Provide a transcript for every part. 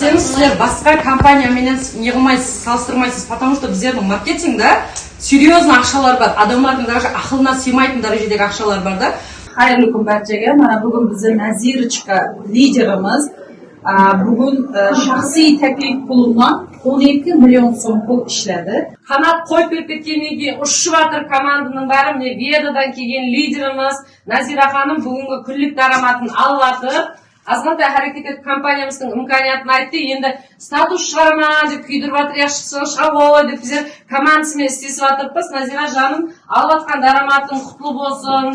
білсеңіз, сіздер басқа компаниямен неғылмайсыз, салыстырмайсыз, потому что біздердің маркетингда серьезно ақшалар бар. Адамдардың даже ақылына сыймайтын дәрежедегі ақшалар бар да. Қайырлы күн баршаға. Мана бүгін біздің Назирочка лидерimiz бүгін шахси taklif pulundan 12 milyon so'm pul ishladi. Qanot qo'yib berib ketgandan keyin ushib жатыр komandaning bari, mine Vedadan kelgan liderimiz Nazira xonim bugungi kunlik daromadini olib azg'inta harakat etib kompaniyamizning imkoniyatini aytdi. Endi status chiqaraman deb kuydirib жатыр, yaxshisi chiqavoy deb bizlar komandasiмен istesib жатырбыз. Nazira jonim, olayotgan daromading qutlu bo'lsin.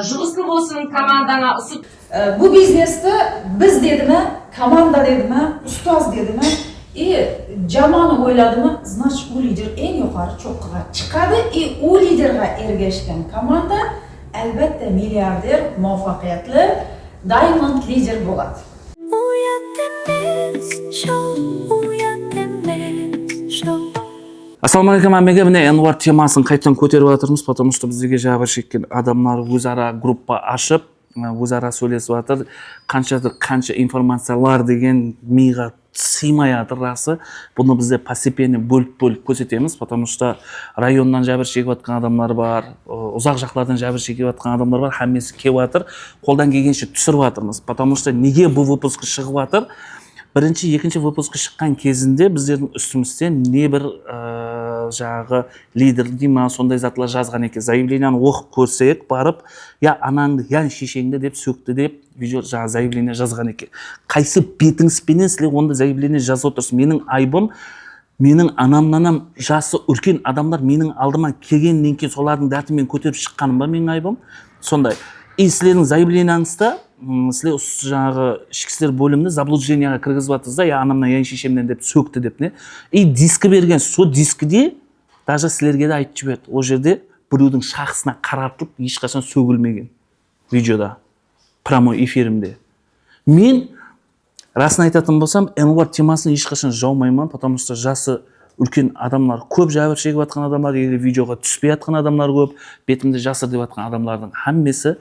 Жуғысты болсын командаңа ұсып. Bu biznesda biz dedimi, komanda dedimi, ustoz dedimi, jamoani o'yladimi, значит u lider eng yuqori cho'qqiga chiqadi. U liderga ergashgan komanda albatta milliarder, muvaffaqiyatli diamond lider bo'ladi. Assalomu alaykum hammaga. Mine Envar temasini qaytadan ko'tarib o'tiramiz, потому что bizga jabr chekkan odamlar o'zaro gruppa ochib, o'zaro so'rashib o'tir. Qancha informatsiyalar degan miga siymayapti rasi. Buni bizda постепенно bo'lib ko'rsatamiz, потому что rayondan jabr chekayotgan odamlar bor, uzoq joylardan jabr chekayotgan odamlar bor. Hammasi kelyapti. Qo'ldan kelgancha tushirib o'tirmiz, потому что nega bu выпуск chiqib o'tir? Birinchi, ikkinchi выпуск chiqqan kezinde bizlarning ustimizdan ne bir jag'i lider deyman, sonday zatlar yozgan ekan. Заявленияni o'qib ko'rsak, borib, ya anangni, ya shishengni deb so'kdi deb video заявление yozgan ekan. Qaysi betingiz bilan sizlar onda заявление yozib o'tirsiz? Mening aybim, mening anamdan ham jasi ulkan odamlar mening oldimga kelgandan keyin so'larning dardimen ko'tarib chiqqanim bor, mening aybim. Sonday. Sizlarning заявлениеңizda sizlar jag'i ichki ishlar bo'limini заблуждениеga kirgizyotsizda, ya anamdan, ya shishemdan deb so'kdi deb ne. Diski bergan, so diskida даже sizlarga da aytib berdi. O yerda birovning shaxsina qaratib hech qachon so'gilmagan videoda, prямой efirimda. Men rasmini aytadigan bo'lsam, Envar temasini hech qachon javmayman, потому что jasi ulkan odamlar ko'p jabr chekayotgan odamlar, videoga tushmayotgan odamlar ko'p, betimda jasir deyotgan odamlarning hammasi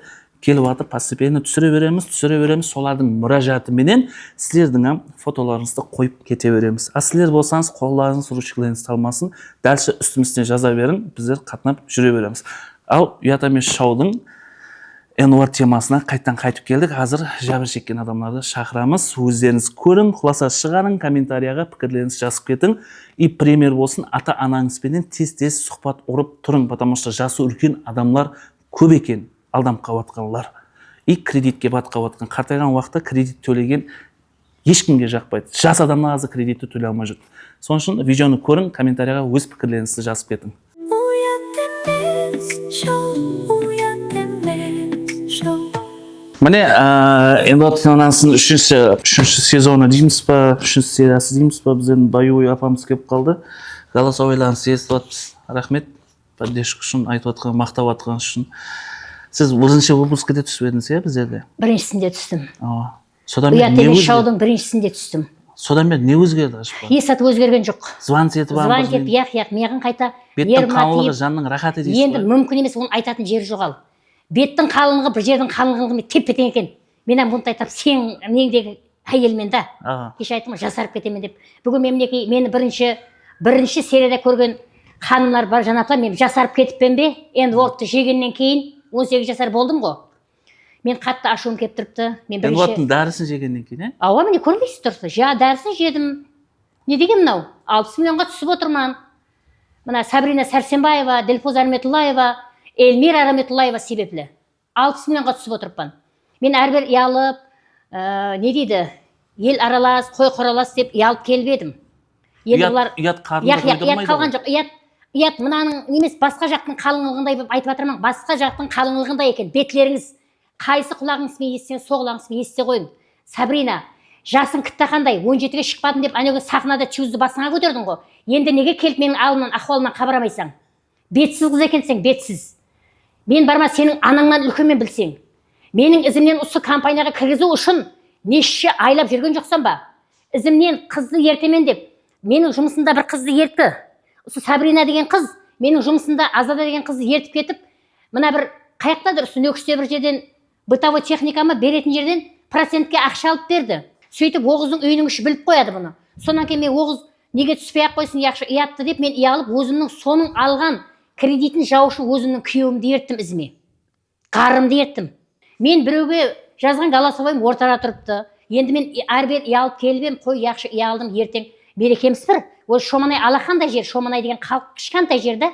kelyapti, постепенно tushiraveramiz, so'larning murojaati bilan sizlarning ham fotolaringizni qo'yib ketaveramiz. Sizlar bo'lsangiz, qo'llaringiz, ruchkalaringiz talmasin, dalcha ustimizdan yozaverin, bizlar qatnab yuraveramiz. Al, uyatamiz showning Envar temasına qaytib keldik. Hozir jabr chekkan odamlarni chaqiramiz. O'zlaringiz ko'ring, xulosa chiqaring, kommentariyaga fikrlaringizni yozib keting. Premyer bo'lsin, ota-onangiz bilan tez suhbat urib turing, потому что jasi ulkan odamlar ko'p ekan. Aldam qavatqanlar, kreditga batqavatqan, qartaygan vaqtda kredit to'lagan hech kimga yoqmaydi. Jas odamlar hozir kreditni to'lay olmaydi. So'ng uchun videoni ko'ring, kommentariyaga o'z fikrlaringizni yozib keting. Mana Envar temasinin 3-chi sezoni deymizmi, 3-chi seriyasi deymizmi, bizning Bayo'y opamiz kelib qoldi. Голосовойlarni sezyapmiz. Rahmat. Podдержка uchun, aytayotgan, maqtayotgan uchun. Siz birinchi выпускda tushib edingiz ya bizlarda? Birinchisinde düştüm. Sodan beri ne o'zgardi? Birinchisinde düştüm. Sodan beri ne o'zgardi ashba? Esat o'zgargan yo'q. Звонить etib ham. Звонить etib, yo'q, megan qayta. Betning qalınlığı janning rahati deysiz. Endi mumkin emas, uni aytатын jeri yo'q al. Betning qalınlığı bir yerdan qalınlığını tep-tepeng ekan. Men ham buni aytib, sen mendagi ayelmen da. Kecha aytdim, jasarib ketaman deb. Bugun meni birinchi seriyada ko'rgan xonimlar bor, janoblar, men jasarib ketibman be? Endi ortda jegandan keyin 18 жасар болдым ғой. Мен қатты ашуым келіп тұрыпты. Мен бірінші Envar'ның дәрісін жегеннен кейін, Ава, міне көрмейсіз тұрсыз. Дәрісін жедім. Не деген мынау? 60 миллионға түсіп отырман. Мына Сабрина Сәрсенбаева, Дельфоз Арметуллаева, Эльмира Арметуллаева себеплі. 60 миллионға түсіп отырыппан. Мен әрбір ұялып, не дейді? Ел аралас, қой құралас деп ұялып келбедім. Ұят қалған жоқ. Ұят мынаның немес, басқа жақтың қалыңылығындай деп айтып жатырмын. Басқа жақтың қалыңылығындай екен. Бетлеріңіз, қайсы құлағыңызбен естісеңіз, сол құлағыңызбен ести қойын. Сабрина, жасың қандай, 17-ге шықпадым деп анеге сахнада чузды басыңа көтердің ғой. Енді неге келіп менің алымнан, ахуалымнан қабарамайсың? Бетсіз қыз екенсің, бетсіз. Мен барма сенің анаңнан үлкенмен білсең. Менің ізімнен осы компанияға кіргізу үшін неше айлап жүрген жоқсан ба? Ізімнен қызды ертемен деп, менің жұмысында бір қызды ертті. Осы Сабрина деген қыз, менің жұмысында Азада деген қызды ертіп кетіп, мына бір қаяқтадыр, үстіне өкісте бір жерден бытовой техникамы беретін жерден процентке ақша алып берді. сөйтіп Оғыздың үйінің іші біліп қояды бұны. Сонан кейін мен Оғыз неге түспей ақ қойсын ұятты деп мен ұялып өзімнің соның алған кредитін жаушы өзімнің күйеуімді ерттім ізіме. Қарымды ерттім. Мен біреуге жазған голосовойым ортада тұрыпты. Енді мен әрбір ұялып келіп ем, қой яқшы ұялдым, ертең берекеміз бір. Ол Шоманай алақандай жер, Шоманай деген халық кішкентай жерді.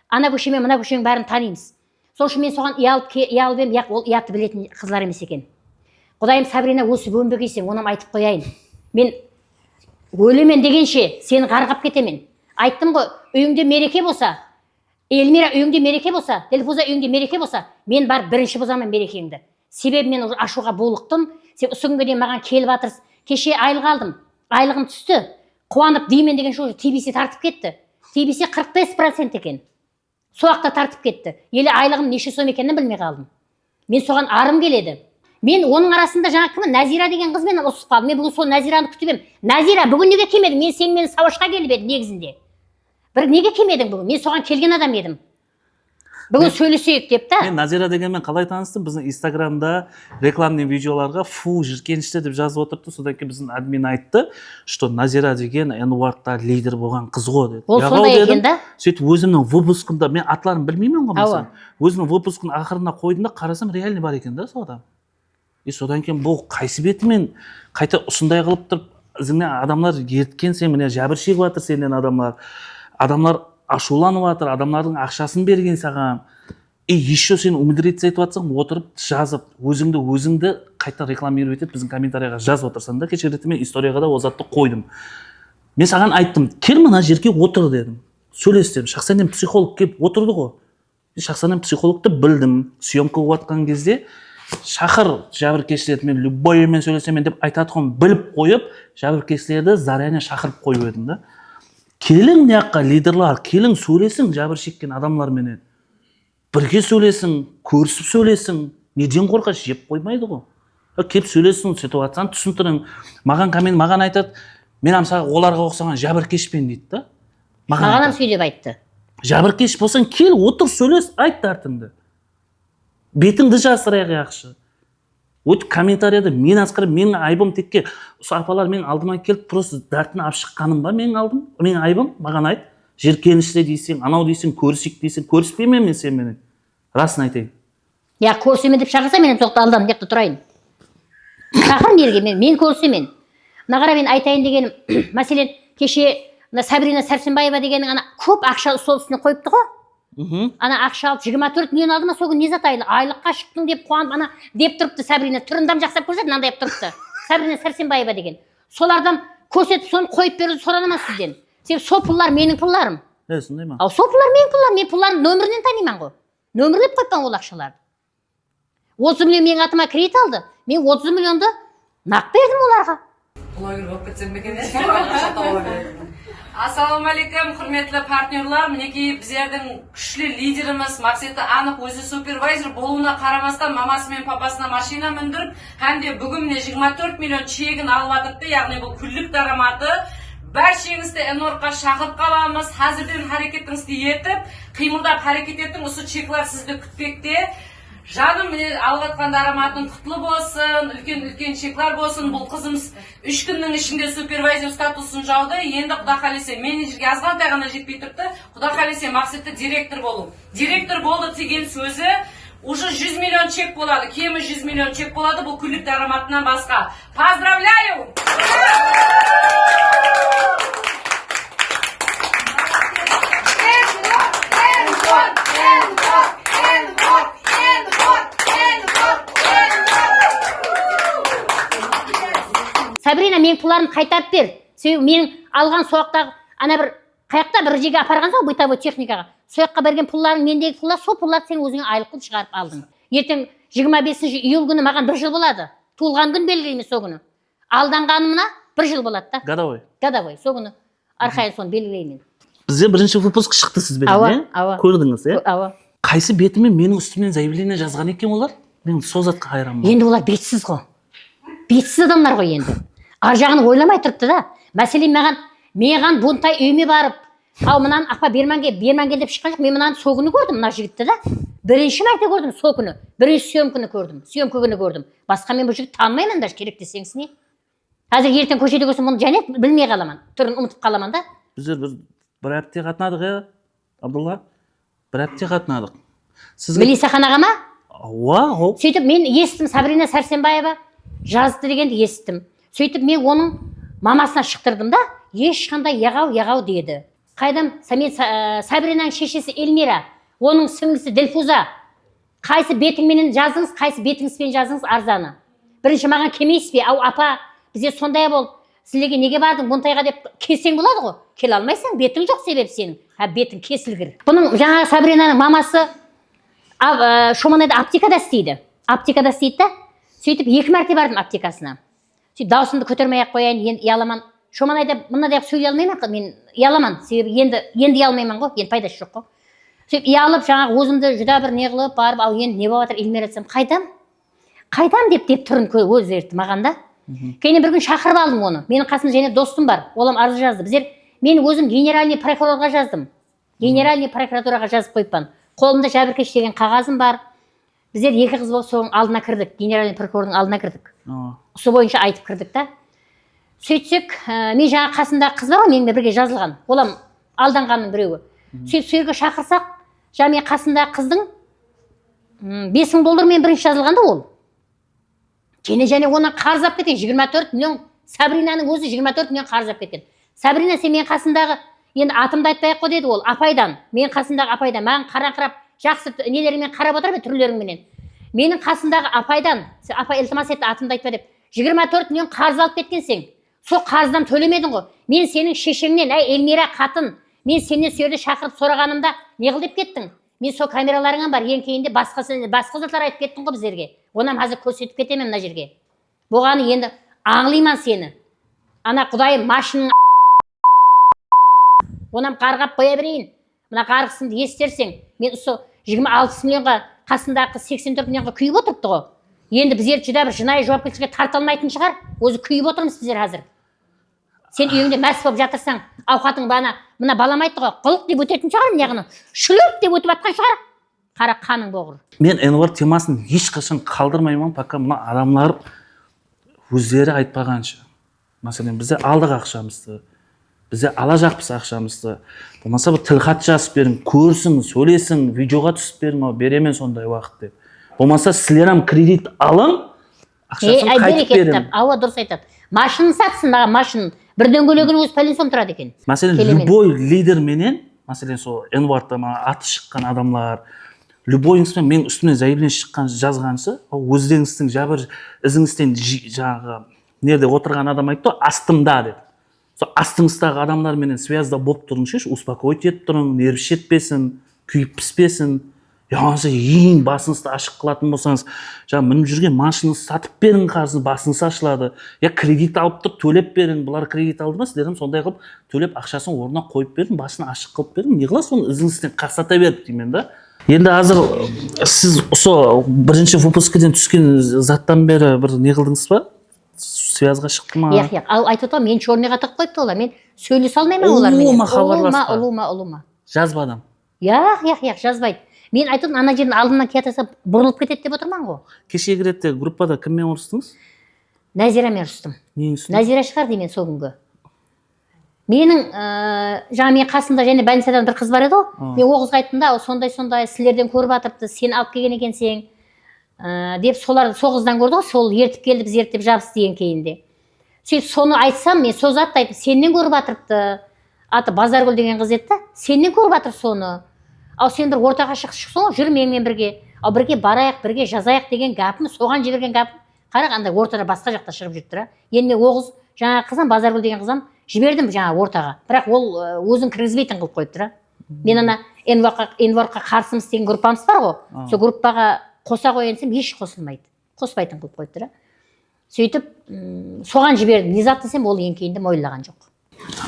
Ана көше мен мына көшенің бәрін танимыз. Сол үшін мен соған ұялып ем, ол ұятты білетін қызлар емес екен. Құдайым Сабрина өсіп өнбегейсің, онам айтып қояйын. Мен өлемен дегенше сені қарғап кетемен. Айттым ғой, үйіңде мереке болса, Эльмира үйіңде мереке болса, Дельфуза үйіңде мереке болса, мен бар бірінші бұзамын мерекеңді. Себебі мен ашуға булықтым. Сен үсігінге дейін маған келіп атырсыз. Кеше айлық алдым, айлығым түсті. Қуанып деймен деген шоу TBC тартып кетті. TBC 45% екен. Соқта тартып кетті. Елі айлығым неше сом екенін білмей қалдым. Мен соған арым келеді. Мен оның арасында жаңа кім Назира деген қызбен ұрысып қалдым. Мен бүгін сол Назираны күтіп ем. Назира, бүгін неге келмедің? Мен сенімен сауашқа келіп едім негізінде. Бір неге келмедің бүгін? Мен соған келген адам едім. Бүгін сөйлесейік деп та. Мен Назира дегенмен қалай таныстым? Біздің Инстаграмда рекламный видеоларға фу жиркенішті деп жазып отырды. Содан кейін біздің админ айтты, что Назира деген Энуардта лидер болған қыз ғой деді. Ол сондай екен да? Сөйтіп өзімнің выпускымда, мен атларын білмеймін ғой мысалы. Өзімнің выпускын ақырына қойдым да қарасам реально бар екен да сол адам. Содан кейін бұл қайсы бетімен қайта осындай қылып тұрып, ізіңнен адамлар ерткен сен міне жәбір шегіп жатыр сенен адамлар ашуланып жатыр, адамдардың ақшасын берген саған. Еще сен умудриться етіп жатсаң, отырып жазып, өзіңді қайта рекламировать етіп, біздің комментарияға жазып отырсың да, кеше реті мен историяға да ол затты қойдым. Мен саған айттым, кел мына жерге отыр дедім. Сөйлес дедім. Шақсанен психолог келіп отырды ғой. Шақсанен психологты білдім. Съемка болып жатқан кезде шақыр жәбіркешілерді, мен любоймен сөйлесемен деп айтады ғой, біліп қойып, жәбіркешілерді заранее шақырып қойып едім да. Келің неаққа лидерлар, келің сөйлесің жәбір шеккен адамларменен. Бірге сөйлесің, көрісіп сөйлесің. Неден қорқа жеп қоймайды ғой. Кеп сөйлесің, ситуацияны түсіндірің. Маған айтады, мен амсаға оларға оқсаған жәбіркешпен дейді да. Маған сөйлеп айтты. Жәбіркеш болсаң, кел, отыр, сөйлес, айт тартыңды. Бетіңді жасырайық яқшы. Өтіп комментарияда мен асқарып, менің айбым текке, осы апалар мен алдыма келіп, просто дәртін ап шыққаным ба менің айбым, маған айт. Жиркенішті дейсің, анау дейсің, көрісік дейсің, көріспеймен мен сенімен. Расын айтайын. Я көрсемен деп шақырса мен соқты алдам деп тұрайын. Шақыр мерге мен көрсемен. Нағара мен айтайын дегенім, мәселен, кеше Сабрина Сәрсенбаева дегенің ана көп ақша сол үстіне қойыпты ғой. Ана ақша алып 24 миллион алды ма, соғы не зат айлыққа шықтың деп қуанып ана деп тұрыпты Сабрина. Түріндам жақсап көрсет, мынандай деп тұрыпты. Сабрина Сәрсенбаева деген. Солардан көрсетіп соны қойып беруді сұранама сізден. Себебі сол пұллар менің пұлларым. Сондай ма? Ал сол пұллар менің пұлларым, мен пұлларын нөмірінен таниман ғой. Нөмірлеп қойпан ол ақшаларды. 30 миллион менің атыма кредит алды. Мен 30 миллионды нақ бердім оларға. Блогер болып кетсем бекен. Ассалаумағалейкум, құрметті партнерлар. Мінекей біздердің күшлі лидеріміз, мақсаты анық, өзі супервайзер болуына қарамастан мамасы мен папасына машина міндіріп, һәм де бүгін міне 24 миллион чегін алып жатырды, яғни бұл күллік дараматы. Бәршеңізді Энуардқа шақырып қаламыз, қазірден харекетіңізді етіп, қимылдап харекет еттің, осы чеклар сізді күтпекте. Жаным, міне алып жатқан дараматың құтлы болсын, үлкен чеклар болсын. Бұл қызымыз 3 күннің ішінде супервайзер статусын жауды. Енді құда қалесе менеджерге азғантай ғана жетпей тұрды. Құда қалесе мақсатты директор болу. Директор болды деген сөзі уже 100 миллион чек болады. Кемі 100 миллион чек болады, бұл күллік дараматынан басқа. Поздравляю! Сабрина, мен пұларын қайтарып бер. Себебі менің алған соқтағы ана бір қаяқта бір жерге апарған сол бытовой техникаға. Сояққа берген пұлларың, мендегі пұллар, сол пұлларды сен өзіңе айлық қылып шығарып алдың. Ертең 25 июль күні маған 1 жыл болады. Туылған күн белгілейміз сол күні. Алданғанымна 1 жыл болады да. Годовой. Сол күні арқайын соны белгілеймін. Бізде бірінші выпуск шықты сізбен, көрдіңіз, Ауа. Қайсы бетімен менің үстімнен заявление жазған екен олар? Мен сол затқа қайрамын. Енді олар бетсіз ғой. Бетсіз адамдар ғой енді. Ар жағын ойламай тұрыпты да. Мәселен маған бұнтай үйіме барып, ау мынаны апа берман кел деп шыққан жоқ. Мен мынаны сол күні көрдім, мына жігітті да. Бірінші мәрте көрдім сол күні. Бірінші съемканы көрдім. Басқа мен бұл жігітті танымаймын, даже керек десеңіз не. Қазір ертең көшеде көрсем мұны және білмей қаламан, түрін ұмытып қаламан да. Біздер бір апте қатынадық, Абдулла. Бір апте қатынадық. Мелисаханаға ма? Уау. Сөйтіп мен естім, Сабрина Сәрсенбаева жазды дегенді естім. Сөйтіп мен оның мамасына шықтырдым да, ешқандай яғау деді. Қайдам, Сабринаның шешесі Эльмира, оның сіңлісі Ділфуза. Қайсы бетіңменен жаздыңыз, қайсы бетіңізбен жаздыңыз арзаны. Бірінші маған келмейсіз бе? Ау апа, бізде сондай бол. Сілерге неге бардың бұнтайға деп келсең болады ғой. Келе алмайсың, бетің жоқ себеп сенің. Бетің кесілгір. Бұның жаңағы Сабринаның мамасы Шоманайда аптекада істейді. Аптекада істейді да. Сөйтіп 2 мәрте бардым аптекасына. Сөйтіп даусымды көтермей-ақ қояйын, енді ұяламан. Шоманайда мынадайық сөйлей алмаймын, мен ұяламан. Себебі енді ұялмаймын ғой, енді пайдасы жоқ қой. Сөйтіп ұялып, жаңағы өзімді жүда бір не қылып барып, ал енді не болып жатыр, Эльмира айтсам, қайдам деп тұрын өзі ерді маған да. Кейін бір күн шақырып алдым оны. Менің қасымда және достым бар. Олам арыз жазды. Мен өзім генеральный прокурорға жаздым. Генеральный прокуратураға жазып қойыппын. Қолымда жәбіркеш деген қағазым бар. Біздер 2 қыз болып соның алдына кірдік. Генеральный прокурордың алдына кірдік. Осы бойынша айтып кірдік та. Сөйтсек, мен жаңа қасында қыз бар ғой, менімен бірге жазылған. Олам алданғанның біреуі. Сөйтіп сөйге шақырсақ, жаңа мен қасында қыздың $5,000 мен бірінші жазылғанда ол. Және онан қарызап кеткен 24 миллион. Сабринаның өзі 24 миллион қарызап кеткен. Сабрина, сен мен қасындағы, енді атымды айтпай-ақ қой деді ол, апайдан. Мен қасындағы апайдан. Маған қараңқырап, жақсы нелеріңмен қарап отыр ме, түрлеріңменен. Менің қасындағы апайдан, апа илтимас етті атымды айтпа деп, 24 миллион қарыз алып кеткенсің. Сол қарыздан төлемедің ғой. Мен сенің шешеңнен, Эльмира қатын, мен сенен сөйді шақырып сұрағанымда не қыл деп кеттің? Мен сол камераларыңан бар, ең кейінде басқа затлар айтып кеттің ғой біздерге. Онам қазір көрсетіп кетемін мына жерге. Бұғаны енді аңлайман сені. Ана құдайым машының онам қарғап қоя берейін. Мына қарғысымды естерсең, мен сол 26 миллионға қасындағы 84 миллионға күйіп отырыпты ғой. Енді біздер жүда бір жинай жауапкершілікке тарта алмайтын шығар. Өзі күйіп отырмыз біздер қазір. Сен үйіңде мәс болып жатырсаң, ауқатың мына балам айтты ғой, қылық деп өтетін шығар, яғни шүлік деп өтіп жатқан шығар. Қара қаның боғыр. Мен Энвар темасын ешқашан қалдырмаймын, пока мына адамдар өздері айтпағанша. Мәселен, бізде алдық ақшамызды, бізде ала жақпыз ақшамызды. Болмаса бір тілхат жазып берін, көрсін, сөйлесін, видеоға түсіп берін, беремен сондай уақыт деп. Болмаса сілерам кредит алың, ақшасын қайтып берем. Ауа дұрыс айтады. Машинын сатсын, машинын. Бір дөңгелегін өз пәлен тұрады екен. Мәселен, любой лидер менен, мәселен, сол Энварда аты шыққан адамлар, любойыңызбен мен үстімнен заявление шыққан жазғансы, өздеріңіздің жабыр ізіңізден жаңағы нерде отырған адам айтты, астымда деп. Сол астыңыздағы адамдар менен связда болып тұрыңыз, успокоить етіп тұрың, нерві шетпесін, күйіп піспесін. Яғансы ең басыңызды ашық қылатын болсаңыз, жаңа мініп жүрген машиныңызды сатып берін, қарызы басыңыз ашылады. Кредит алып тұр, төлеп берін, бұлар кредит алды ма, сіздерім сондай қылып төлеп ақшасын орнына қойып берін, басын ашық қылып берін, не қыласыз оны ізіңізден қақсата беріп деймін да. Енді азыр сіз сол бірінші выпускіден түскен заттан бері бір не қылдыңыз ба? Связға шықты ма? Ал айтып отыр, мен черныйға тығып қойыпты олар, мен сөйлесе алмаймын олармен. Ұлыма. Жазбадым. Жазбайды. Мен айтып, ана жердің алдымнан кетаса бұрылып кетеді деп отырман ғой. Кешегі ретте группада кіммен ұрыстыңыз? Назирамен ұрыстым. Нең үстін? Назира шығар деймен сол күнгі. Менің жаңа мен қасымда және больницадан бір қыз бар еді ғой. Мен о қызға айттым да, сондай сілерден көріп жатырыпты, сен алып келген екенсің деп солар сол қыздан көрді ғой, сол ертіп келді, біз ертіп жабысты деген кейінде. Сөйтіп соны айтсам, мен сол затты айтып, сенен көріп жатырыпты. Аты Базаргүл деген қыз еді, сенен көріп жатыр соны. Ал сен бір ортаға шықсың ғой, жүр менімен бірге. Ал бірге барайық, бірге жазайық деген гәпім, соған жіберген гәпім. Қарақ, андай ортада басқа жақта шығып жүріп тұр. Енді мен оғыз жаңа қызым, Базаргүл деген қызым, жібердім жаңа ортаға. Бірақ ол өзін кіргізбейтін қылып қойып тұр. Мен ана Энварқа қарсымыз деген группамыз бар ғой. Сол группаға қоса қойынсам, еш қосылмайды. Қоспайтын қылып қойып тұр. Сөйтіп, соған жібердім. Не зат десем, ол ең кейінде мойындаған жоқ.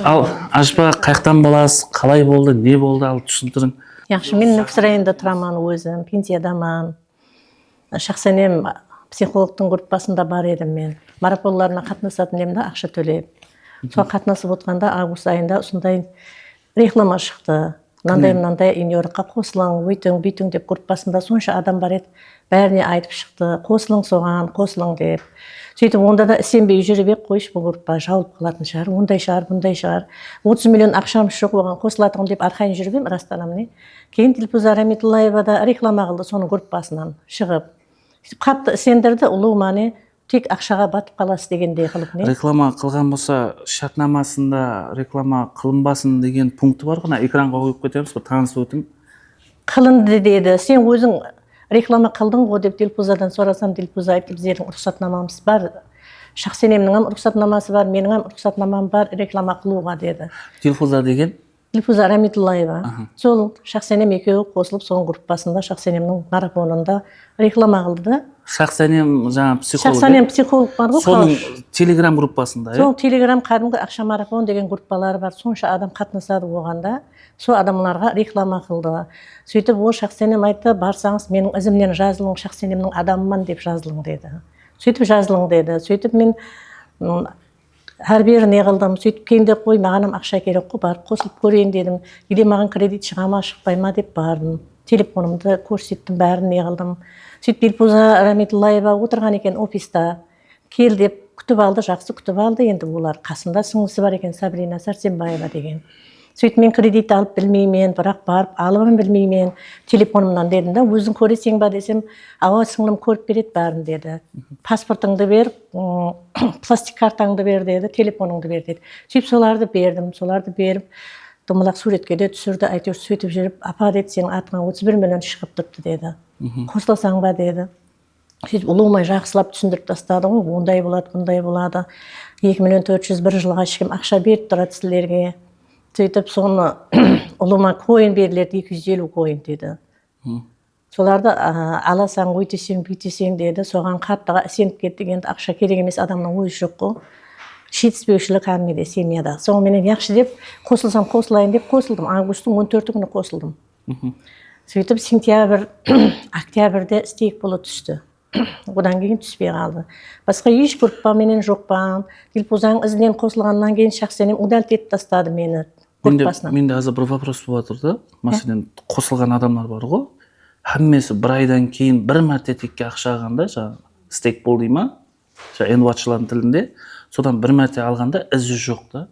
Ал Ажба қайықтан боласыз, қалай болды, не болды, ал түсіндірің. Яқшы, мен Нүксірайында тұраман өзім, пенсиядаман. Шақсанем психологтың группасында бар едім мен. Марафонларына қатынасатын едім да, ақша төлеп. Сол қатынасып отқанда август айында осындай реклама шықты. мынандай Нью-Йоркқа қосылың, өйтің бүйтің деп группасында сонша адам бар еді, бәріне айтып шықты, қосылың соған, қосылың деп. Сөйтіп онда да сенбей жүріп ек, қойшы бұл группа жауып қалатын шығар, ондай шығар, бұндай шығар, 30 миллион ақшамыз жоқ, оған қосылатығым деп арқайын жүріп ем, растанам не. Кейін Дилпуза Рамитуллаева да реклама қылды соның группасынан шығып. Қатты сендірді, ұлуыма не, тек ақшаға батып қаласыз дегендей қылып не. Реклама қылған болса, шартнамасында реклама қылынбасын деген пункті бар ғой, экранға қойып кетеміз, бір танысып өтің. Қылынды деді, сен өзің реклама қылдың ғой деп Дилпузадан сұрасам, Дилпуза айтты, біздердің рұқсатнамамыз бар, Шахсенемнің рұқсатнамасы бар, менің рұқсатнамам бар реклама қылуға деді. Дилпуза деген? Дилпуза Рамитуллаева. Сол Шахсенем екеуі қосылып, соның группасында Шахсенемнің марафонында реклама қылды. Шахсенем жаңа психолог. Шахсенем психолог бар ғой. Соның телеграм группасында, Сол телеграм кәдімгі ақша марафон деген группалары бар. Сонша адам қатынасады оғанда. Сол адамларға реклама қылды. Сөйтіп ол Шахсенем айтты, барсаңыз менің ізімнен жазылың, Шахсенемнің адамымын деп жазылың деді. Сөйтіп жазылың деді. Сөйтіп мен әрбір не қылдым, сөйтіп кейінде қой, мағанам ақша керек қой, барып қосылып көрейін дедім. Или маған кредит шыға ма, шықпай ма деп бардым. Телефонымды көрсеттім, бәрін не қылдым. Сөйтіп Дилпуза Рамитуллаева отырған екен офиста. Кел деп күтіп алды, жақсы күтіп алды. Енді олар қасында сіңлісі бар екен, Сабрина Сәрсенбаева деген. Сөйтіп мен кредит алып білмеймін, бірақ барып алығын білмеймін, телефонымнан дедім да, өзің көресің ба десем, ава сіңлім көріп береді бәрін деді. Паспортыңды бер, пластик картаңды бер деді, телефоныңды бер деді. Сөйтіп соларды бердім, соларды беріп, домалақ суретке де түсірді, әйтеуір сөйтіп жүріп, апа деді, сенің атыңа 31 миллион шығып тұрды деді. Қосылсаң ба деді. Сөйтіп ұлымай жақсылап түсіндіріп тастады ғой, ондай болады, бұндай болады. 2 миллион 400 бір жылға ешкім ақша беріп тұрады сіздерге. Сөйтіп соны ұлыма койын беріледі, 250 койын деді. Соларды аласаң, өйтесең, бүйтесең деді. Соған қаттыға сеніп кетті, енді ақша керек емес, адамның ойы жоқ қой. Жетіспеушілік кәдімгідей семьяда. Соңымен яқшы деп қосылсам қосылайын деп қосылдым. Августтың 14 күні қосылдым. Сөйтіп сентябрь, октябрьде істейік болы түсті. Одан кейін түспей қалды. Басқа еш группаменен жоқ па. Дилпузаның ізінен қосылғаннан кейін Шахсенем удалить етіп тастады мені группасынан. Менде азыр бір вопрос болып жатыр да. Мәселен, қосылған адамдар бар ғой. Хаммесі бір айдан кейін бір мәрте текке ақша алғанда, стейк бол дей ма? Энватшылардың тілінде. Содан бір мәрте алғанда ізі жоқ да.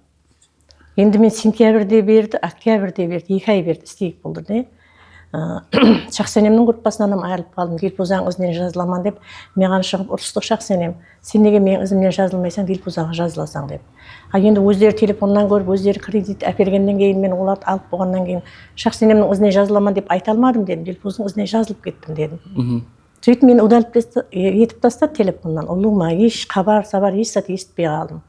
Енді мен сентябрьде берді, октябрьде берді, 2 ай берді, стейк болды де. Шахсенемнің группасынан айырылып қалдым. Дилпузаның ізінен жазыламан деп, маған шығып ұрыстық Шахсенем. Сен неге менің ізімнен жазылмайсаң, Дилпузаға жазыласаң деп. Енді өздері телефоннан көріп, өздері кредит әпергеннен кейін мен оларды алып болғаннан кейін Шахсенемнің ізіне жазыламан деп айта алмадым дедім. Дилпузаның ізіне жазылып кеттім дедім. Сөйтіп мен удалып етіп тастады телефоннан. Ұлыма еш хабар-сабар еш сәт естіпей қалдым.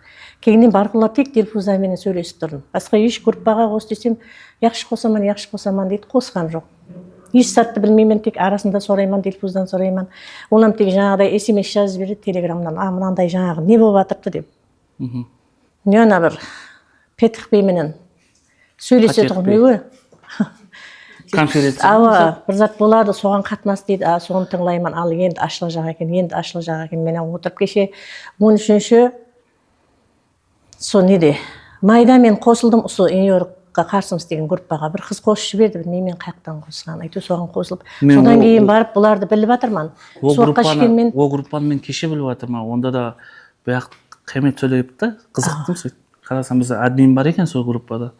Кейіннен барқылап тек Дилпузамен сөйлесіп тұрдым. Басқа еш группаға қос десем, яқшы қосаман дейді, қосқан жоқ. Еш сәтті білмеймін, тек арасында сұрайман, Дилпуздан сұрайман. Олам тек жаңағыдай SMS жазып береді телеграмнан, мынандай жаңағы не болып жатырды деп. Не ана бір Петх бейменен сөйлеседі ғой не Конференция. Ава, бір зат болады, соған қатынас дейді, соны тыңлайман, ал енді ашыла жақ екен, мен отырып кеше 13-ші со неде майда мен қосылдым, со Нью-Йоркқа қарсымыз деген группаға бір қыз қосып жіберді, білмеймін қаяқтан қосылған, айту соған қосылып, содан кейін барып бұларды біліп жатырман. Ол группаны мен кеше біліп жатырман, онда да бұяқ қаймет сөйлеп та, қызықтым сөйтіп. Қарасам бізде админ бар екен сол группада.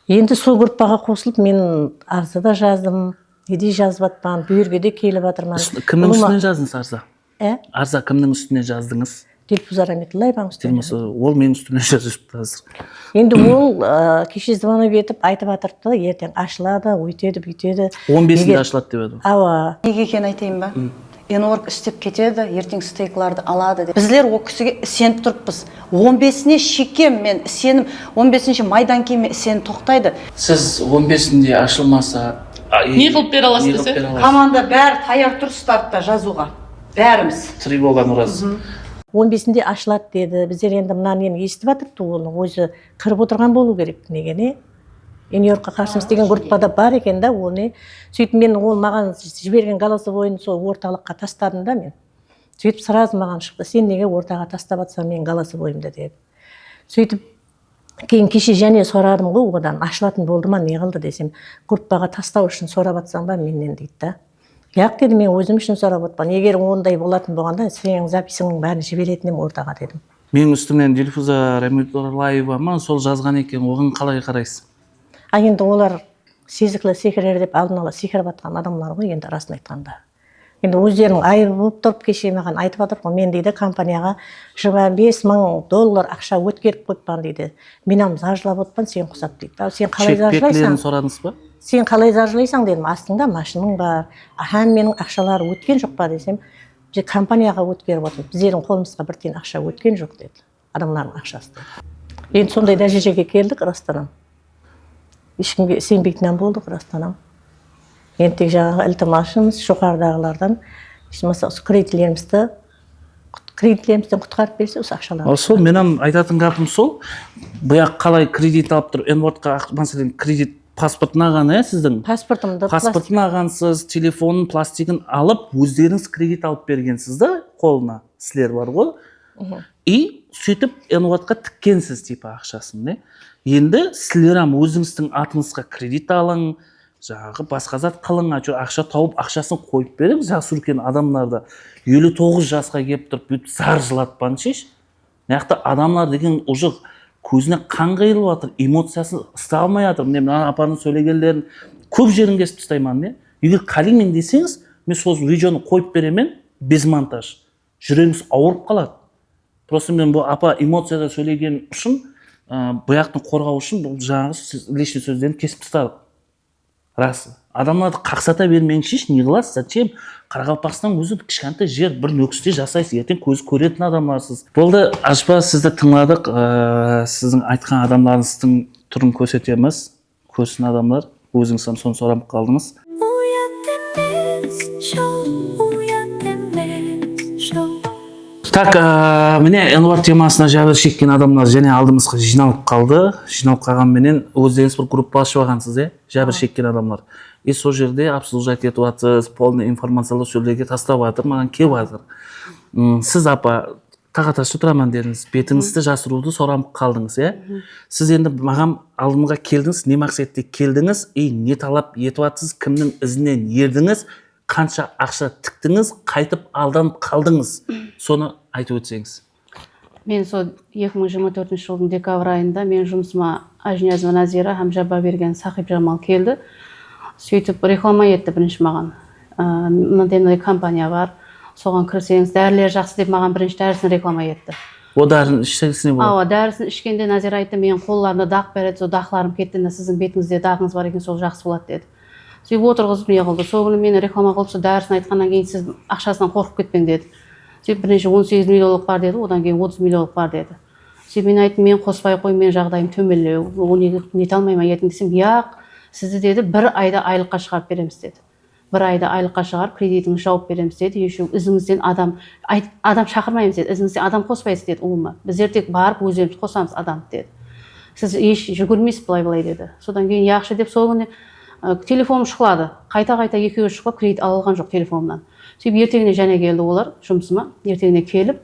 Енді сол группаға қосылып, мен арза да жаздым, неде жазып атпан, бүйірге де келіп жатырман. Кімнің үстінен жаздыңыз арза? Арза кімнің үстінен жаздыңыз? Дилпуза Рамитуллаеваның үстінен. Ол менің үстінен жазып қазір. Енді ол кеше звонок етіп айтып жатырды, ертең ашылады, өйтеді, бүйтеді. 15-інде ашылады деп еді. Ава. Неге екен айтайын ба? Энворк істеп кетеді, ертең стейкларды алады деп. Біздер ол кісіге сеніп тұрыппыз. 15-іне шекем мен сенім, 15-ші майдан кейін мен сенім тоқтайды. Сіз 15-інде ашылмаса, не қылып бере аласыз десе? Команда бәрі таяр тұр стартта жазуға. Бәріміз. Тревоганың ұрасы. 15-інде ашылады деді. Біздер енді мына нені естіп жатырды, оны өзі кіріп отырған болу керек. Неге не? Нью-Йоркқа қарсымыз деген группада бар екен да, ол не. Сөйтіп мен ол маған жіберген голосовойын сол орталыққа тастадым да мен. Сөйтіп сразу маған шықты, сен неге ортаға тастап жатсаң мен голосовойымды деді. Сөйтіп Кейін кеше және сұрадым ғой одан, ашылатын болды ма, не қылды десем, группаға тастау үшін сұрап жатсаң ба менен дейді да. Яқ деді, мен өзім үшін сұрап отпан. Егер ондай болатын болғанда, сенің записыңның бәрін жіберетін едім ортаға дедім. Менің үстімнен Дильфуза Рамитуллаева ма сол жазған екен, оған қалай қарайсыз? Енді олар сезіклі секірер деп алдын ала секіріп жатқан адамдар ғой, енді расын айтқанда. Енді өздерінің айыбы болып тұрып кеше маған айтып жатыр ғой, мен дейді компанияға $25,000 ақша өткеріп қойыппан дейді. Мен зажылап отпан, сен құсап дейді. Сен қалай зажылайсың? Шекпетлерін сұрадыңыз ба? Сен қалай зажылайсың дедім, астыңда машиның бар, һәм менің ақшалары өткен жоқ па десем, компанияға өткеріп отыр. Біздердің қолымызға бір тиын ақша өткен жоқ деді. Адамдардың ақшасы. Енді сондай дәрежеге келдік растанам. Ешкімге сенбейтінен болдық растанам. Енді тек жаңағы ілтимасымыз жоғарыдағылардан кредитлерімізден құтқарып берсе осы ақшаларды. Сол менің айтатын қапым сол, бұяқ қалай кредит алып тұр, Энвортқа мәселен кредит паспортын алған, сіздің? Паспортын алғансыз, телефонын, пластигін алып, өздеріңіз кредит алып бергенсіз да, қолына сілер бар ғой. И сөйтіп Энвортқа тіккенсіз типа ақшасын. Енді сілер өзіңіздің атыңызға кредит алың, жаңағы басқа зат қылың, ақша тауып ақшасын қойып беріп, жасы үлкен адамдарды 59 жасқа келіп тұрып бүйтіп зар жылатпан шеш. Яқты адамдар деген уже көзіне қан қайылып жатыр, эмоциясын ұстай алмай жатыр. Мен апаның сөйлегендерін көп жерін кесіп тастаймын. Егер қалимын десеңіз, мен сол видеоны қойып беремін без монтаж. Жүрегіңіз ауырып қалады. Просто мен бұл апа эмоцияда сөйлеген үшін, бұяқтың қорғау үшін бұл жаңағы лишний сөздерін кесіп тастадық. Расы. Адамларды қақсата бермеңшеш, не қыласыз? Зачем? Қарақалпақстан өзі кішкентай жер, бір нөкісте жасайсыз, ертең көз көретін адамдарсыз. Болды, Ажба, сізді тыңладық. Сіздің айтқан адамдарыңыздың түрін көрсетеміз. Көрсін адамдар. Өзіңіз соны сұрап қалдыңыз. Так, міне Энвар темасына жабыр шеккен адамдар және алдымызға жиналып қалды. Жиналып қалғанменен өздеріңіз бір группа ашып алғансыз, жабыр шеккен адамдар. И сол жерде обслуживать етіп жатсыз, полный информациялы сөйлеуге тастап жатыр, маған келіп жатыр. Сіз апа тағатасы тұраман дедіңіз, бетіңізді жасыруды сұранып қалдыңыз, Сіз енді маған алдымға келдіңіз, не мақсатта келдіңіз, и не талап етіп жатсыз, кімнің ізінен ердіңіз, қанша ақша тіктіңіз, қайтып алданып қалдыңыз, соны айтып өтсеңіз. Мен сол 2024 жылдың декабрь айында мен жұмысыма Ажниязова Назира һәм Жабберген Сахиб Жамал келді. Сөйтіп реклама етті бірінші маған. Мынандай компания бар, соған кірсеңіз, дәрілер жақсы деп маған бірінші дәрісін реклама етті. О дәрінің ішсеңізіне болады? Дәрісін ішкенде Назира айтты, мен қолдарымда дақ береді, сол дақларым кетті, сіздің бетіңізде дағыңыз бар екен, сол жақсы болады деді. Сөйтіп отырғызып не қылды. Сол күні мені реклама қылып, сол дәрісін айтқаннан кейін сіз ақшасынан қорқып кетпең деді. Сөйтіп бірінші 18 миллионлық бар деді, одан кейін 30 миллионлық бар деді. Сөйтіп мен айттым, мен қоспай қой, мен жағдайым төмендеу, оны нете алмаймын ертең десем, сізді деді, бір айда айлыққа шығарып береміз деді. Бір айда айлыққа шығарып, кредитіңізді жауып береміз деді. Ізіңізден адам шақырмаймыз деді, ізіңізден адам қоспайсыз деді ұлыма. Біздер тек барып өздеріміз қосамыз адамды деді. Сіз еш жүгірмейсіз былай деді. Содан кейін яқшы деп сол күні телефоным шықлады. Қайта екеуі шықлап, кредит алған жоқ телефонымнан. Сөйтіп ертеңіне және келді олар жұмысыма. Ертеңіне келіп,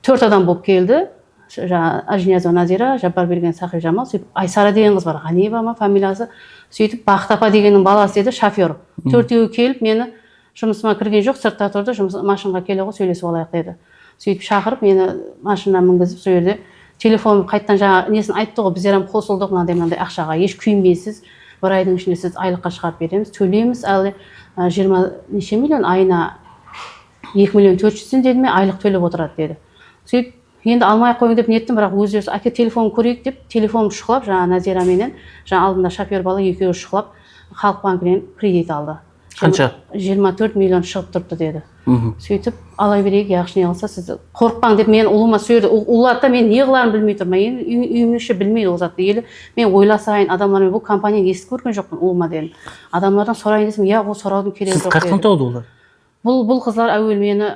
4 адам болып келді. Ажниязова Назира, Жабберген Сахиб Жамал, сөйтіп Айсара деген қыз бар, Ғаниева ма фамилиясы. Сөйтіп Бақтапа дегеннің баласы еді, шофер. 4-еуі келіп, мені жұмысыма кірген жоқ, сыртта тұрды, машинға келе ғой сөйлесіп алайық деді. Сөйтіп шақырып, мені машина мінгізіп, сол жерде телефоным қайттан жаңа несін айтты ғой, біздер қосылдық мынандай ақшаға, еш күйінбейсіз. Бір айдың ішінде сіз айлыққа шығарып береміз, төлейміз, әлі 20 неше миллион, айына 2 миллион 400 деді ме, айлық төлеп отырады деді. Сөйтіп, енді алмай қойың деп неттім, бірақ өздері әке телефонын көрейік деп, телефоным шықлап, жаңа Назира менен, жаңа алдында шофер бала екеуі шықлап, Халық банкінен кредит алды. Қанша? 24 миллион шығып тұрды деді. Сөйтіп, алай берейік, яқшы не қылса, сіз қорықпаң деп мен ұлыма сөйледі. Ұлатта мен не қыларын білмей тұрмын. Үйімнің іші білмейді ол затты. Елі мен ойласайын, адамдармен бұл компанияны естіп көрген жоқпын ұлыма дедім. Адамдардан сұрайын десем, ол сұраудың керегі жоқ деді. Сіз қайтқан тауды олар? Бұл қызлар әуел мені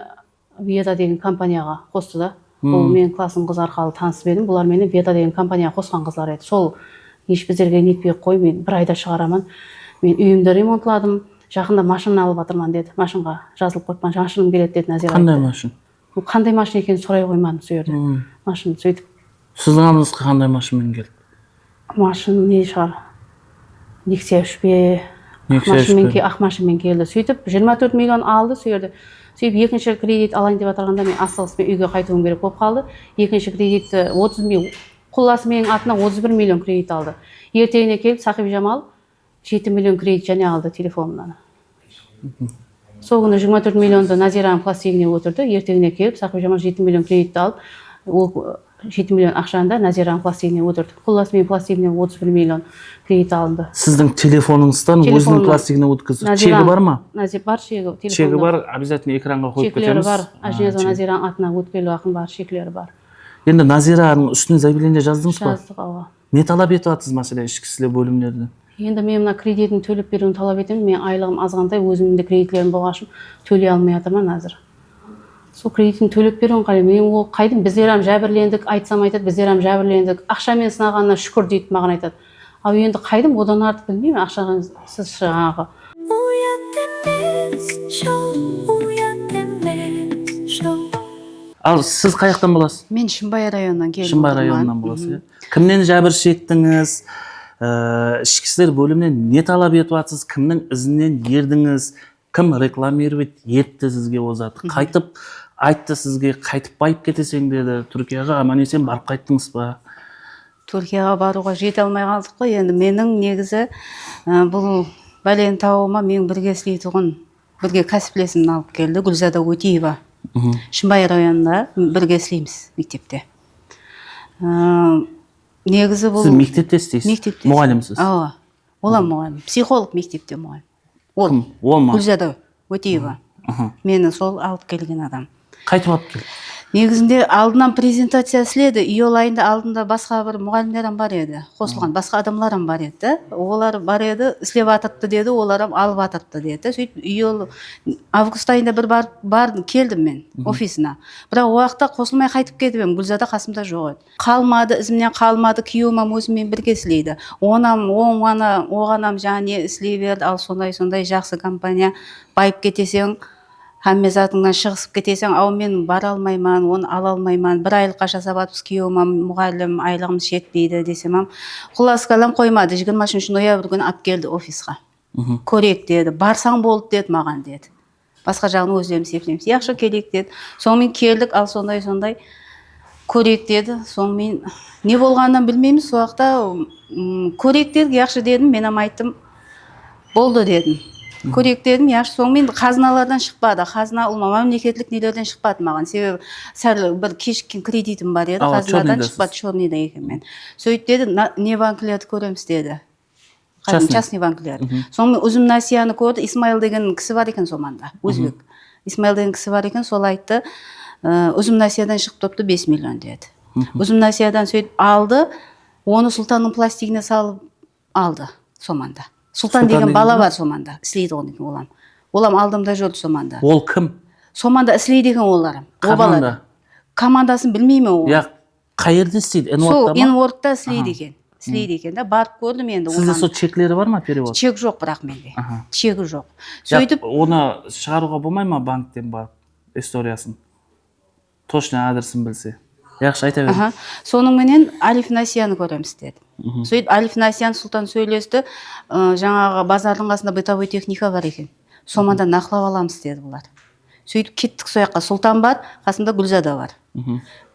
Веда деген компанияға қосты да. Бұл мен классым қыз арқалы танысып едім. Бұлар мені Веда деген компанияға қосқан қызлар еді. Сол еш біздерге нетпей қой, мен бір айда шығарамын. Мен үйімді ремонтладым. Жақында машина алып жатырман деді. Машинға жазылып қойыппан, машиным келеді деді Назира. Қандай машин? Қандай машина екенін сұрай қоймадым сол жерде. Машина сөйтіп. Сіздің алдыңызға қандай машинамен келді? машина не шығар, Nexia 3 пе, ақ машинамен келді. Сөйтіп 24 миллион алды сол жерде. Сөйтіп екінші кредит алайын деп жатырғанда мен асығыспен үйге қайтуым керек болып қалды. Екінші кредитті 30 миллион, құласы менің атына 31 миллион кредит алды. Ертеңіне келіп Сақип Жамал 7 миллион кредит және алды телефонымнан. Сол күні 24 миллионды Назираның пластигіне отырды. Ертеңіне келіп Сақип Жамал 7 миллион кредитті алып, ол 7 миллион ақшаны да Назираның пластигіне отырды. Құласы менің пластигіне 31 миллион кредит алынды. Сіздің телефоныңыздан өзінің пластигіне өткізді. Чегі бар ма? Бар чегі. Чегі бар, обязательно экранға қойып кетеміз. Чеклері бар. Ажнезова Назираның атына өткелі уақын бар, чеклері бар. Енді Назираның үстіне заявление жаздыңыз ба? Жаздық, ауа. Не талап етіп жатсыз мәселе ішкі істер бөлімдерінен? Енді мен мына кредитін төлеп беруін талап етемін. Мен айлығым азғантай, өзімнің де кредитлерім болғашым төлей алмай жатырмын қазір. Сол кредитін төлеп беруін қалаймын. Мен ол қайдым, біздер жәбірлендік, айтсам айтады, біздер жәбірлендік. Ақшамен сынағанына шүкір дейді, маған айтады. Ал енді қайдым, одан артық білмеймін, ақшаға сіз жаңағы. Ал сіз қаяқтан боласыз? Мен Шымбай районынан келдім. Шымбай районынан боласыз. Кімнен жәбір шектіңіз? Ішкі істер бөлімінен не талап етіп жатсыз? Кімнің ізінен ердіңіз? Кім рекламировать етті сізге озаты? Қайтып айтты сізге, қайтып байып кетесің деді. Түркияға аман есен барып қайттыңыз ба? Түркияға баруға жете алмай қалдық қой. Енді менің негізі бұл бәлені тауыма мен бірге істейтұғын, бірге кәсіплесімін алып келді. Гүлзада Өтеева. Шымбай районында бірге істейміз мектепте. Негізі бұл... Сіз мектепте істейсіз? Мектепте. Мұғалімсіз? Олам мұғалім. Психолог мектепте мұғалім. Ол ма? Гүлзада Өтеева. Мені сол алып келген адам. Қайтып алып келді? Негізінде алдынан презентация істеді. Июль айында алдында басқа бір мұғалімдерім бар еді. Қосылған басқа адамларым бар еді. Олар бар еді, істеп атырды деді, оларым алып атырды деді. Сөйтіп июль август айында бір бар келдім мен офисына. Бірақ уақытта қосылмай қайтып кетіп Гүлзада қасымда жоқ еді. Қалмады, ізімнен қалмады, күйеуім өзіммен бірге істейді. Оғанам жаңа істей берді, ал сондай жақсы компания байып кетесең, Хамме затыңнан шығысып кетесің, ау мен бара алмайман, оны ала алмайман, бір айлыққа жасап атпыз, күйеуім мұғалім, айлығым жетпейді десем, құлас қалам қоймады. 23 ноябрь күні алып келді офисқа. Көрек деді, барсаң болды деді маған деді. Басқа жағын өздерім септеміз. Яқшы керек деді. Сонымен келдік, ал сондай көрек деді. Сонымен не болғанынан білмейміз. Сол уақытта көрек деді, яқшы дедім, мен айттым, болды дедім. Көрек дедім, яқшы. Сонымен қазыналардан шықпады. Қазына мемлекеттік нелерден шықпады маған. Себебі сәл бір кешіккен кредитім бар еді. Қазынадан шықпады, черныйда екен мен. Сөйт деді, не банкілерді көреміз деді. Частный банкілер. Сонымен Үзім Насияны көрді. Исмаил деген кісі бар екен соманда, өзбек. Исмаил деген кісі бар екен, сол айтты. Үзім Насиядан шығып топты 5 миллион деді. Үзім Насиядан сөйтіп алды, оны Сұлтанның пластигіне салып алды соманда. Сұлтан деген бала бар соманда, іслейді оны олам. Олам алдымда жүрді соманда. Ол кім? Соманда іслейді деген оларым. Команда? Командасын білмеймін ол. Қайерде істейді? Сол, Энвордта іслейді екен. Іслейді екен, барып көрдім енді. Сізде сол чеклері бар ма, перевод? Чек жоқ бірақ менде. Чегі жоқ. Сөйтіп, оны шығаруға болмай ма банктен барып, историясын? Точно адресін білсе. Яқшы, айта берді. Соның менен Алиф Насияны көреміз деді. Сөйтіп Алиф Насиян Сұлтан сөйлесті, жаңағы базардың қасында бытовой техника бар екен. Соманда нақылап аламыз деді бұлар. Сөйтіп кеттік сояққа. Сұлтан бар, қасында Гүлзада бар.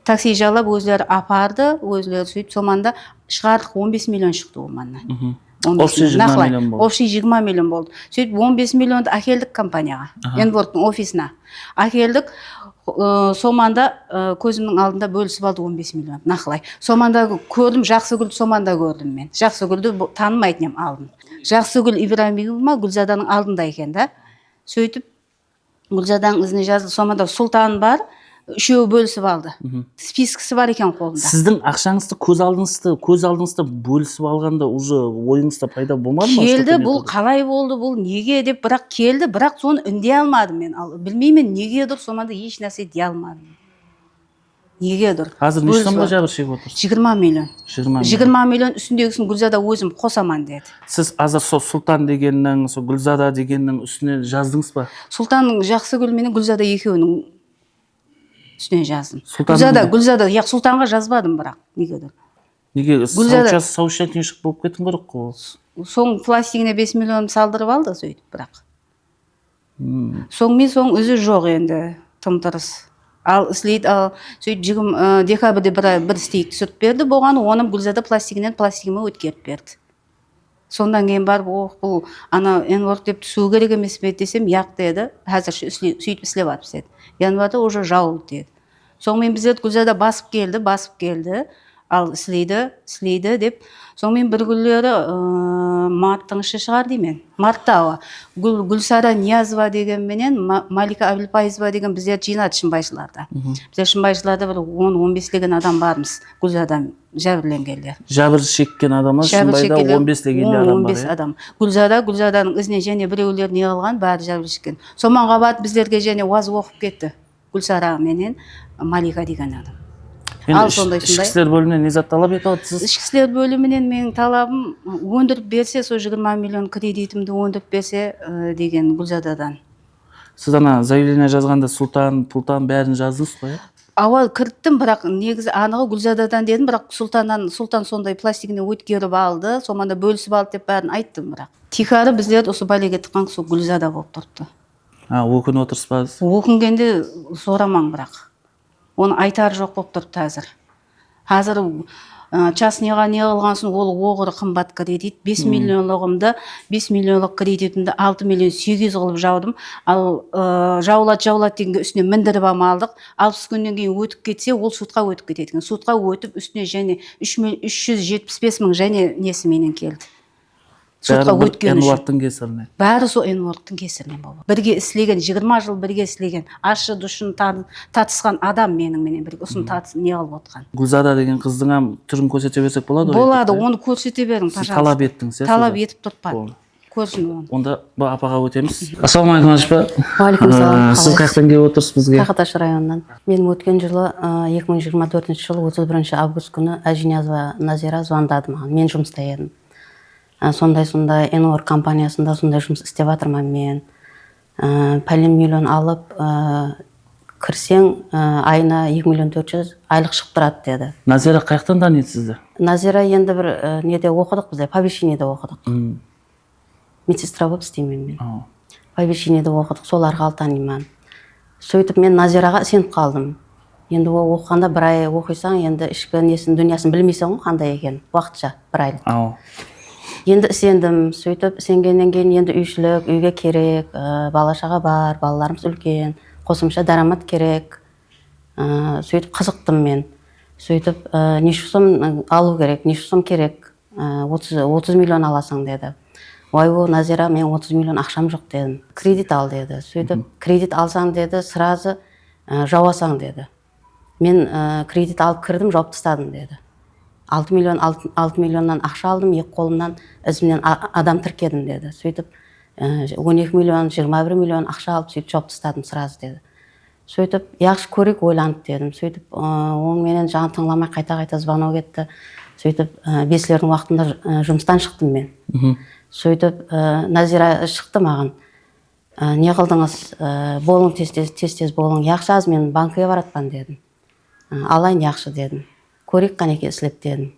Такси жалап өзлері апарды, өзлері сөйтіп соманда шығардық 15 миллион шықты оманнан. Общий 20 миллион болды. Общий 20 миллион болды. Сөйтіп 15 миллионды әкелдік компанияға, Энвордтың офисына. Әкелдік, соманда көзімнің алдында бөлісіп алды 15 миллион, нақылай. Соманда көрдім, Жақсыгүлді соманда көрдім мен. Жақсыгүлді танымайтын ем алдым. Жақсыгүл Ибрагимова Гүлзаданың алдында екен да. Сөйтіп, Гүлзаданың ізіне жазды, соманда Сұлтан бар, үшеуі бөлісіп алды. Спискісі бар екен қолында. Сіздің ақшаңызды көз алдыңызды бөлісіп алғанда уже ойыңызда пайда болмады ма? Келді, бұл қалай болды, бұл неге деп, бірақ келді, бірақ соны үндей алмадым мен. Білмеймін неге дұр, соманда еш нәрсе дей алмадым. Неге дұр? Қазір не сомда жабыр шегіп отырсыз? 20 миллион. 20 миллион үстіндегісін Гүлзада өзім қосаман деді. Сіз азыр сол Сұлтан дегеннің, сол Гүлзада дегеннің үстіне жаздыңыз ба? Сұлтанның Жақсыгүл менен Гүлзада екеуінің үстіне жаздым. Гүлзада, Сұлтанға жазбадым бірақ, неге дұр. Неге Гүлзада- саушан түйіншік болып кетің керек қой. Соң пластигіне 5 миллион салдырып алды сөйтіп бірақ. Соң өзі жоқ енді тымтырыс. Ал істейді, ал сөйтіп декабрьде бір істейді түсіріп берді, болған оны Гүлзада пластигінен пластигіме өткеріп берді. Сондан кейін барып, бұл ана N-word деп түсу керек емес пе десем, яқ деді, әзірше сөйтіп істеп атып деді. Январда уже жауылды деді. Сонымен біздерді Гүлзада басып келді, ал істейді деп. Сонымен бір күндері марттың іші шығар деймен. Мартта Гүлсара Ниязова деген менен Малика Абилпайызова деген біздер жинады Шымбайшыларда. Біздер Шымбайшыларда бір 10-15 адам бармыз Гүлзадан жәбірленгендер. Жәбір шеккен адамдар Шымбайда 15 деген адам бар. 15 адам. Гүлзаданың ізіне және біреулер не қылған, бәрі жәбір шеккен. Соманға барып біздерге және уаз оқып кетті. Гүлсара менен Малика деген адам. Ал сондай. Ішкі істер бөлімінен не зат талап ете аласыз? Ішкі істер бөлімінен менің талабым өндіріп берсе, сол 20 миллион кредитімді өндіріп берсе деген Гүлзададан. Сіз ана заявление жазғанда Сұлтан, Пұлтан бәрін жаздыңыз ғой? Авал кірттім, бірақ негізі анығы Гүлзададан дедім, бірақ Сұлтан сондай пластигіне өткеріп алды, соманда бөлісіп алды деп бәрін айттым, бірақ. Тихары біздер осы балеге тыққан сол Гүлзада болып тұрды. Өкін отырыспаз? Өкінгенде сорамаң, бірақ. Оны айтар жоқ болып тұрды әзір. Әзір частныйға не қылған соң ол оғыры қымбат кредит. 5 миллионлығымды, 5 миллионлық кредитімді 6 миллион 800 қылып жаудым. Ал жаулат дегенге үстіне міндіріп амалдық. 60 күннен кейін өтіп кетсе, ол сотқа өтіп кетеді. Сотқа өтіп үстіне және 375 мың және несі менен келді. Сотқа өткен үшін. N-wordтың кесірінен. Бәрі сол N-wordтың кесірінен болды. Бірге істелеген, 20 жыл бірге істелеген, ашы дұшын татысқан адам менің бірге ұсын не алып отқан. Гүлзада деген қыздың түрін көрсете берсек болады? Болады, оны көрсете берің, пожалуйста. Талап еттіңіз, талап етіп тұртпады. Көрсін оны. Онда бұл апаға өтеміз. Ассалаумағалейкум Ажпа. Уағалейкум. Сіз қаяқтан келіп отырсыз бізге? Қақаташ районынан. Мен өткен жылы 2024 жылы 31 август күні Ажинязова Назира звондады маған. Мен жұмыста едім. Сондай N-word компаниясында сондай жұмыс істеп жатырмын мен. Пәлен миллион алып кірсең айына 2 миллион 400 айлық шығып тұрады деді. Назира қаяқтан таниды сізді? Назира енді бір неде оқыдық бізде, помещениеде оқыдық. Медсестра болып істеймін мен. Помещениеде оқыдық, сол арқылы танимын. Сөйтіп мен Назираға сеніп қалдым. Енді ол оқығанда бір ай оқисаң, енді ішкі дүниясын білмейсің ғой қандай екен, уақытша бір айлық. Енді сендім, сөйтіп сенгеннен кейін енді үйшілік, үйге керек, бала-шаға бар, балаларымыз үлкен, қосымша дарамат керек. Сөйтіп қызықтым мен. Сөйтіп неше сом алу керек, неше сом керек, 30 миллион аласың деді. Ой, Назира, мен 30 миллион ақшам жоқ дедім. Кредит ал деді. Сөйтіп кредит алсаң деді, сразу жауасаң деді. Мен кредит алып кірдім, жауып тастадым деді. 6 миллионнан ақша алдым, екі қолымнан ізімнен адам тіркедім деді. Сөйтіп 12 миллион, 21 миллион ақша алып, сөйтіп жауып тастадым сразу деді. Сөйтіп, яқшы көрек ойланып дедім. Сөйтіп, оның менен жаңа тыңламай қайта звонок етті. Сөйтіп, бесілердің уақытында жұмыстан шықтым мен. Сөйтіп, Назира шықты маған. Не қылдыңыз, болың тез болың, яқшы аз мен банкіге баратпан дедім. Алайын яқшы дедім. Көрек қанеке іслеп дедім.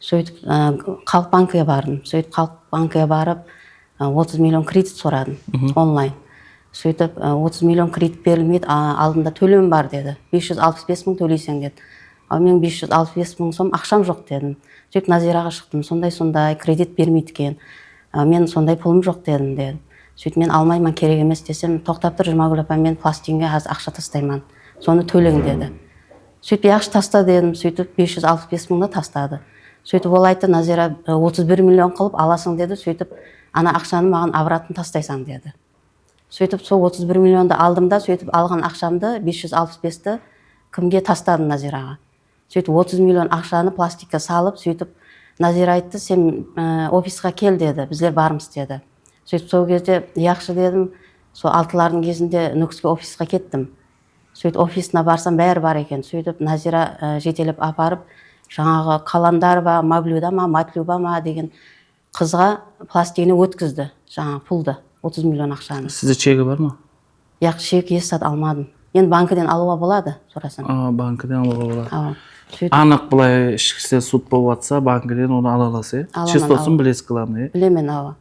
Сөйтіп, Халық банкіге бардым. Сөйтіп, Халық банкіге барып, 30 миллион кредит сұрадым онлайн. Сөйтіп, 30 миллион кредит берілмейді, алдында төлем бар деді. 565 мың төлейсің деді. Ал мен 565 мың сом ақшам жоқ дедім. Сөйтіп, Назираға шықтым, сондай кредит бермейді екен. Мен сондай пұлым жоқ дедім деді. Сөйтіп, мен алмаймын, керек емес десем, тоқтап тұр, Жұмагүл апа, мен пластигінге аз ақша тастаймын. Соны төлең деді. Сөйтіп, яқшы таста дедім. Сөйтіп, 565 мыңды тастады. Сөйтіп, ол айтты, Назира 31 миллион қылып аласың деді. Сөйтіп, ана ақшаны маған обратын тастайсың деді. Сөйтіп, сол 31 миллионды алдым да, сөйтіп, алған ақшамды 565-ті кімге тастадым Назираға. Сөйтіп, 30 миллион ақшаны пластикқа салып, сөйтіп, Назира айтты, сен офисқа кел деді, біздер бармыз деді. Сөйтіп, сол кезде яқшы дедім, сол 6-лардың кезінде Нүкіске офисқа кеттім. Сөйтіп, офисына барсам бәрі бар екен. Сөйтіп, Назира жетелеп апарып, жаңағы каландар ба, маблюда ма, матлюба ма деген қызға пластигіне өткізді, жаңағы пұлды, 30 миллион ақшаны. Сізде чегі бар ма? Яқ, чек естат алмадым. енді банкіден алуға болады сұрасаң. Банкіден алуға болады. Ау. Сөйтіп Анық былай ішкі істер суд болып жатса, банкіден оны ала аласыз, Аламын, чистосын білесіз, главное. білемен ау.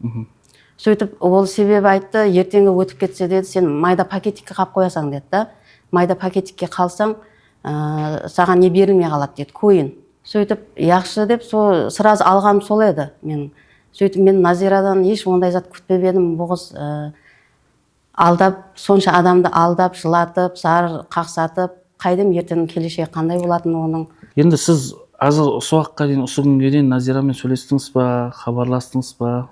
Сөйтіп ол себебі айтты, ертеңгі өтіп кетсе деді, сен майда пакетикке қалып қоясаң деді да. Майда пакетикке қалсаң, саған не берілмей қалады деді, көйін. Сөйтіп, яқшы деп, сразу алғаным сол еді мен. Сөйтіп, мен Назирадан еш ондай зат күтпеп едім, бұғыз алдап, сонша адамды алдап, жылатып, зар қақсатып, қайдым ертең келешегі қандай болатын оның. Енді сіз азыр осы уақытқа дейін, осы күнге дейін Назирамен сөйлестіңіз ба, хабарластыңыз ба?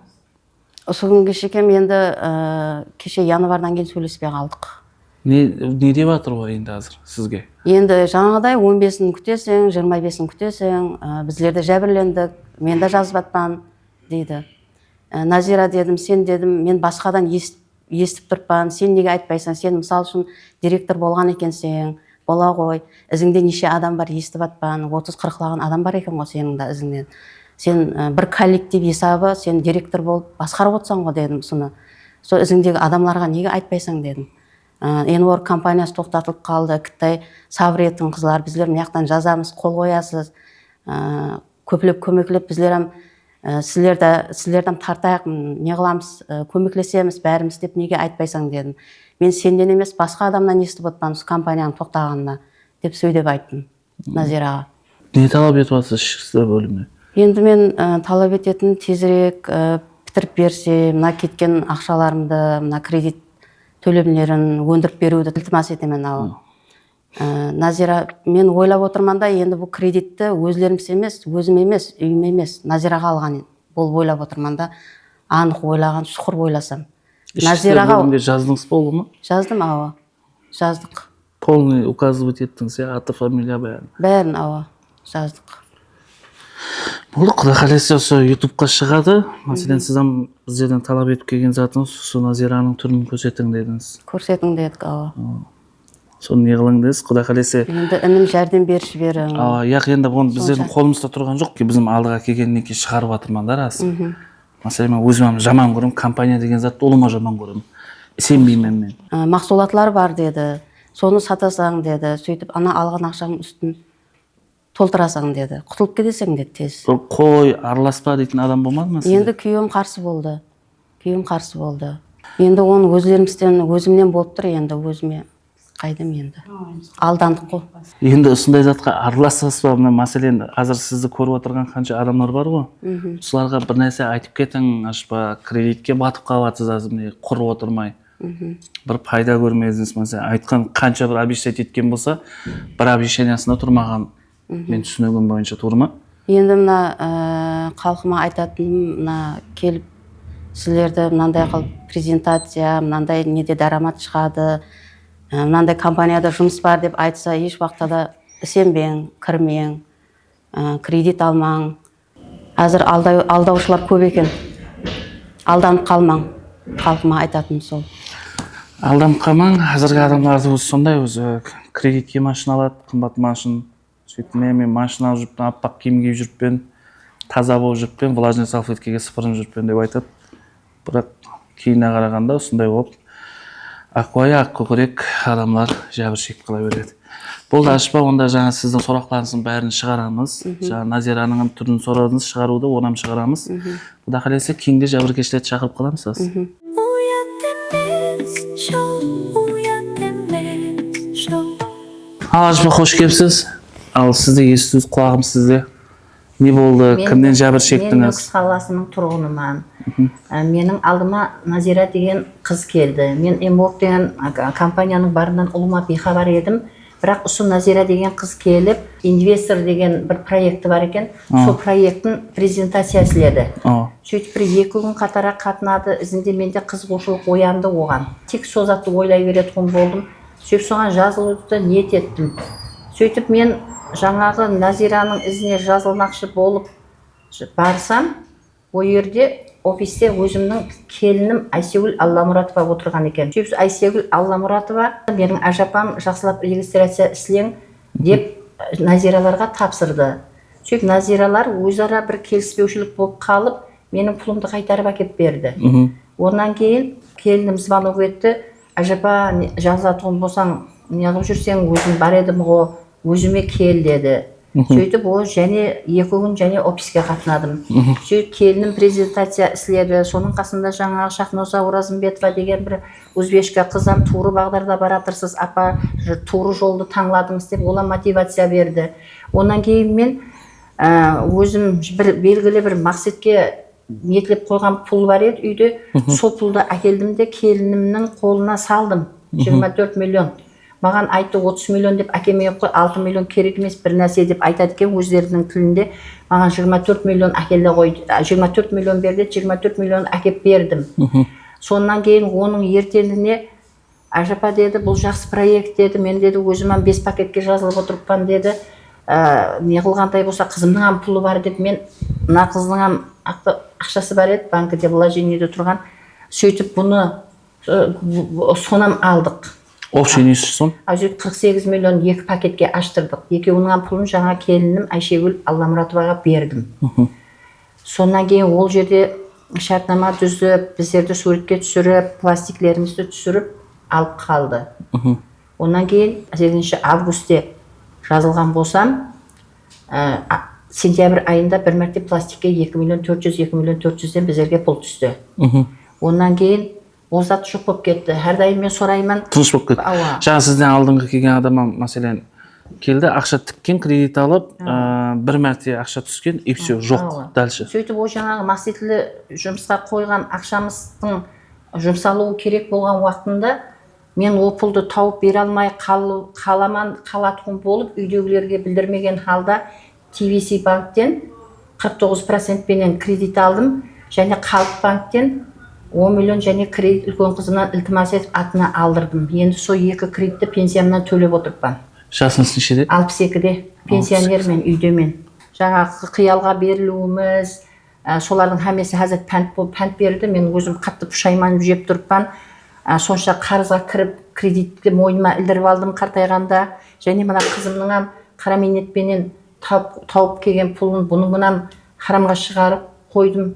Осы күнге шекем енді кеше январдан кейін сөйлеспей қалдық. Не деп жатыр ғой енді азыр сізге? Енді жаңағыдай 15-ін күтесің, 25-ін күтесің, біздерді жәбірлендік, мен де жазып атпан дейді. Назира дедім, сен дедім, мен басқадан естіп тұрпан, сен неге айтпайсың, сен мысал үшін директор болған екенсің, бола ғой, ізіңде неше адам бар естіп атпан, 30-40 адам бар екен ғой сенің да ізіңнен. Сен бір коллектив есабы, сен директор болып басқарып отырсың ғой дедім соны. Сол ізіңдегі адамларға неге айтпайсың дедім. Энвор компаниясы тоқтатылып қалды, Қытай сабыр еттің қызлар, біздер мияқтан жазамыз, қол қоясыз, көплеп көмеклеп біздер сіздерден тартайық, не қыламыз, көмеклесеміз бәріміз деп неге айтпайсың дедім. Мен сенден емес басқа адамнан естіп отырмын компанияның тоқтағанына деп сөйлеп айттым Назираға. Не талап етіп жатсыз ішкі істер бөліміне? Енді мен талап ететін тезірек бітіріп берсе, мына кеткен ақшаларымды, мына кредит төлемдерін өндіріп беруді iltimos етемін. Назира, мен ойлап отырман да, енді бұл кредитті өзлеріміз емес, өзім емес, үйім емес, Назираға алған болып ойлап отырман да, анық ойлаған, шұқыр ойласам. Назираға жаздыңыз болды ма? Жаздым, ау. Жаздық. Полный указывать еттіңіз, аты, фамилия бәрін. Бәрін, ау, жаздық. Болды, құда қаласа осы ютубқа шығады. Мәселен, сізден біздерден талап етіп келген затыңыз, осы Назираның түрін көрсетің дедіңіз. Көрсетің дедік, ау. Соны не қылың дедіңіз, құда қаласа. Енді інім жәрдем беріп жіберің. Яқ, енді бұны біздердің қолымызда тұрған жоқ, біздің алдыға келгеннен кейін шығарып жатырмандар рас. Мәселен, мен өзім жаман көрем, компания деген затты олыма жаман көрем. Сенбеймін мен. Мақсулатлар бар деді, соны сатасаң деді, сөйтіп ана алған ақшаның үстін толтырасаң деді, құтылып кетесің деді тез. Қой, араласпа дейтін адам болмады ма? Енді күйеуім қарсы болды. Енді оны өзімнен болып тұр, енді өзіме қайдым енді. Алдандық қой. Енді осындай затқа араласасыз ба? Мәселен, қазір сізді көріп отырған қанша адамдар бар ғой. Соларға бір нәрсе айтып кетің, ашпа, кредитке батып қалатсыз, құрып отырмай. Бір пайда көрмедіңіз, мәселен, айтқан қанша бір обещать еткен болса, бір обещаниясында тұрмаған. Мен түсінігім бойынша тур ма? Енді мына халқыма айтатыным, мына келіп сіздерді мынандай қылып презентация, мынандай неде дарамат шығады, мынандай компанияда жұмыс бар деп айтса, еш уақытта да сенбең, кірмең, кредит алмаң. Әзір алдаушылар көп екен. Алданып қалмаң. Халқыма айтатыным сол. Алданып қалмаң, қазіргі адамдарды өзі сондай, өзі кредитке машина алады, қымбат машина. Сөйтіп мен машина алып жүріппен, аппақ киім киіп жүріппен, таза болып жүріппен, влажный салфеткеге сыпырып жүріппен деп айтады. Бірақ кейіне қарағанда осындай болып, аққуайы ақ көкірек адамдар жәбір шегіп қала береді. Болды, ашпа, онда жаңа сіздің сұрақтарыңыздың бәрін шығарамыз. Жаңа Назираның түрін сұрадыңыз, шығаруды, онам шығарамыз. Құда қаласа кейінгі жәбіркештерді шақырып қаламыз. Ашпа, қош келіпсіз. Ал сізді естуіз, құлағым сізде. Не болды, кімден жәбір шектіңіз? Мен Нүкіс қаласының тұрғыныман. Менің алдыма Назира деген қыз келді. Мен Эмбок деген компанияның барынан ұлыма бейхабар едім. Бірақ осы Назира деген қыз келіп, инвестор деген бір проекті бар екен. Сол проекттің презентациясы еді. Сөйтіп бір 2 күн қатара қатынады. Ізінде менде қызығушылық оянды оған. Тек сол затты ойлай беретін болдым. Сөйтіп соған жазылуды ниет еттім. Сөйтіп мен жаңағы Назираның ізіне жазылмақшы болып барсам, о жерде офисте өзімнің келінім Айсегүл Алламұратова отырған екен. Сөйтіп Айсегүл Алламұратова менің ажапам жақсылап регистрация істелең деп Назираларға тапсырды. Сөйтіп Назиралар өзара бір келіспеушілік болып қалып, менің пұлымды қайтарып әкеп берді. Онан кейін келінім звонок етті, ажапа жазатын болсаң неғып жүрсең өзім бар едім ғой, өзіме кел деді. Сөйтіп ол және 2 күн және офиске қатынадым. Сөйтіп келінім презентация істеді. Соның қасында жаңағы Шахноза Оразымбетова деген бір өзбекша қызам туры бағдарда баратырсыз, апа туры жолды таңладыңыз деп ола мотивация берді. Онан кейін мен өзім бір белгілі бір мақсатке ниетлеп қойған пұл бар еді үйде. Сол пұлды әкелдім де келінімнің қолына салдым. 24 миллион. Маған айтты 30 миллион деп әкеме қой, 6 миллион керек емес бір нәрсе деп айтады екен өздерінің тілінде. Маған 24 миллион әкелді ғой, 24 миллион берді, 24 миллион әкеп бердім. Сонан кейін оның ертеңіне Ажапа деді, бұл жақсы проект деді, мен деді өзімнен 5 пакетке жазылып отырыппын деді. Не қылғандай болса қызымның пұлы бар деп, мен мына қыздың ақшасы бар еді банкіде вложениеде тұрған. Сөйтіп бұны сонан алдық. Общий несі сон? 48 миллион 2 пакетке аштырдық. Екеуінің пұлын жаңа келінім Айшегүл Алламұратоваға бердім. Сонан кейін ол жерде шартнама түзіп, біздерді суретке түсіріп, пластиклерімізді түсіріп алып қалды. Онан кейін 8 августте жазылған болсам, сентябрь айында бір мәрте пластикке 2 миллион 400-2 миллион 400-ден біздерге пұл түсті. Онан кейін ол зат жоқ болып кетті. Әрдайым мен сұраймын. Тыныш болып кетті. Жаңа сізден алдыңғы келген адамға мәселен келді, ақша тіккен, кредит алып, бір мәрте ақша түскен, и все, жоқ, дальше. Сөйтіп ол жаңағы мақсатлы жұмысқа қойған ақшамыздың жұмсалуы керек болған уақытында мен ол пұлды тауып бере алмай қалатұғым болып, үйдегілерге білдірмеген халда TVC банктен 49% пенен кредит алдым, және Халық банктен 10 миллион және кредит үлкен қызымнан ілтимас етіп атына алдырдым. Енді сол 2 кредитті пенсиямнан төлеп отырыппын. Жасыңыз нешеде? 62-де пенсионермен, үйдемен. Жаңағы қиялға берілуіміз, солардың хамесі қазір пәнт берді. Мен өзім қатты пұшайман жеп тұрыппын. Сонша қарызға кіріп, кредитті мойныма ілдіріп алдым қартайғанда. Және мына қызымның қараменетпенен тауып келген пұлын бұның мұнан харамға шығарып қойдым.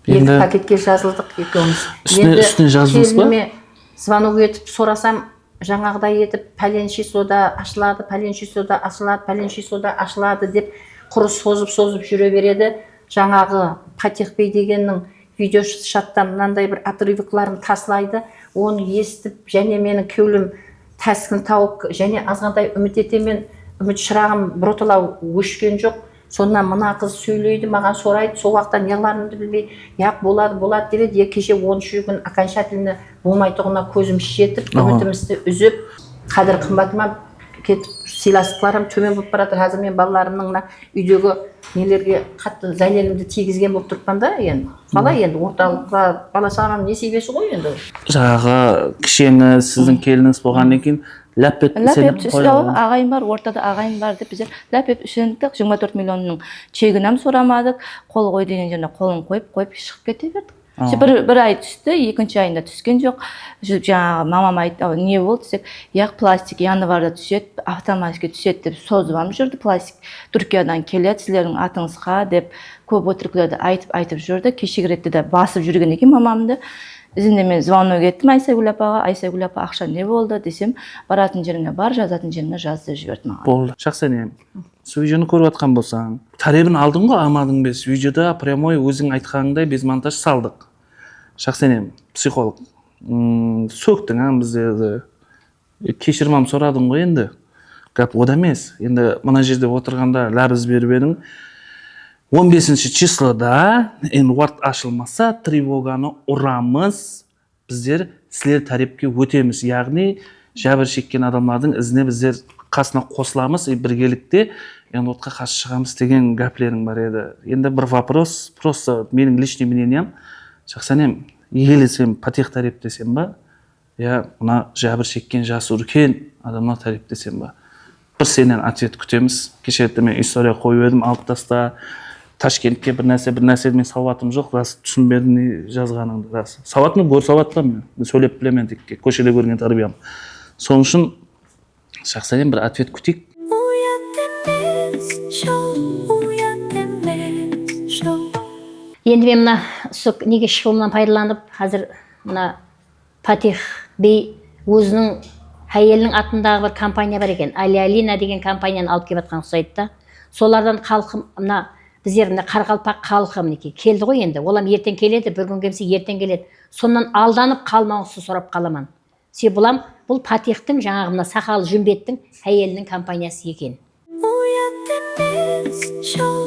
2 пакетке жазылдық екеуміз. Үстіне жаздыңыз ба? Келініме звонок етіп сорасам, жаңағыдай етіп пәленші сода ашылады, пәленші сода ашылады, пәленші сода ашылады деп құры созып жүре береді. Жаңағы Патих Бей дегеннің видеошаттан мынандай бір отрывокларын таслайды. Оны естіп, және менің кеулім тәскін тауып, және азғандай үміт етемен, үміт шырағым біроталау өшкен жоқ. Сонынан мына қыз сөйлейді, маған сорайды, сол уақытта неғыларымды білмей, яқ болады деді. Кеше 13 күн окончательно болмайтұғына көзім шетіп, үмітімізді үзіп, қадір қымбатыма кетіп, сыйластықтарым төмен болып барады. Қазір мен балаларымның үйдегі нелерге қатты зәлелімді тигізген болып тұрыппын да, енді. Қалай енді орталыққа бала саған не себесі ғой енді? Жаңағы кішеңіз, сіздің келініңіз болғаннан кейін ләпет ағайын бар, ортада ағайын бар деп біздер ләпет үшендік 24 миллионның чегінім сұрамадық, қол қой деген жеріне қолын қойып шығып кете бердік. Бір ай түсті, екінші айында түскен жоқ. Жаңағы мамам айтты, не болды десек, яқ пластик январда түседі, автоматика түседі деп созып жүрді. Пластик Түркиядан келеді, сіздердің атыңызға деп көп өтіріктерді айтып жүрді. Кешегі ретте де басып жүрген екен мамамды. Ізінде мен звонок еттім Айсагүл апаға. Айсагүл апа, ақша не болды десем, баратын жеріне бар, жазатын жеріне жазды жіберді маған. Болды. Жақсы әне, сол видеоны көріп жатқан болсаң, таребін алдың ғой амадың бес. Видеода прямой өзің айтқаныңдай без монтаж салдық. Жақсы әне, психолог. Сөктің біздерді. Кешірмам сұрадың ғой енді. Гәп ода емес. Енді мына жерде отырғанда ләбіз беріп едің. 15 числода N-word ашылмаса, тревоганы ұрамыз, біздер сілер тарепке өтеміз. Яғни, жәбір шеккен адамлардың ізіне біздер қасына қосыламыз, біргелікте N-wordқа қарсы шығамыз деген гәплерің бар еді. Енді бір вопрос, просто менің личный мнением, жақсанем, елесем Патих тареп десем ба, я мына жәбір шеккен жасы үлкен адамlar тареп десем ба. Бір сенен ответ күтеміз. Кешетті мен история қойып едім, алып таста. Ташкентке бір нәрсе мен сауатым жоқ, рас түсінбедім жазғаныңды, рас. Сауатым гөр сауат па мен сөйлеп білемін текке, көшеде көрген тәрбиям. Соның үшін шақсайын бір ответ күтейік. Енді мен мына неге шығуымнан пайдаланып, қазір мына Патих Бей өзінің әйелінің атындағы бір компания бар екен, Алиалина деген компанияны алып келіп жатқан ұқсайды да. Солардан халқы мына біздер мына Қарақалпақ халқы мінекей келді ғой енді. Олар ертең келеді, бір күн келсе ертең келеді. Сонан алданып қалмауыңызды сұрап қаламан. Себебі бұл Патихтың жаңағы мына Сақалы Жүмбеттің әйелінің компаниясы екен. Уят емес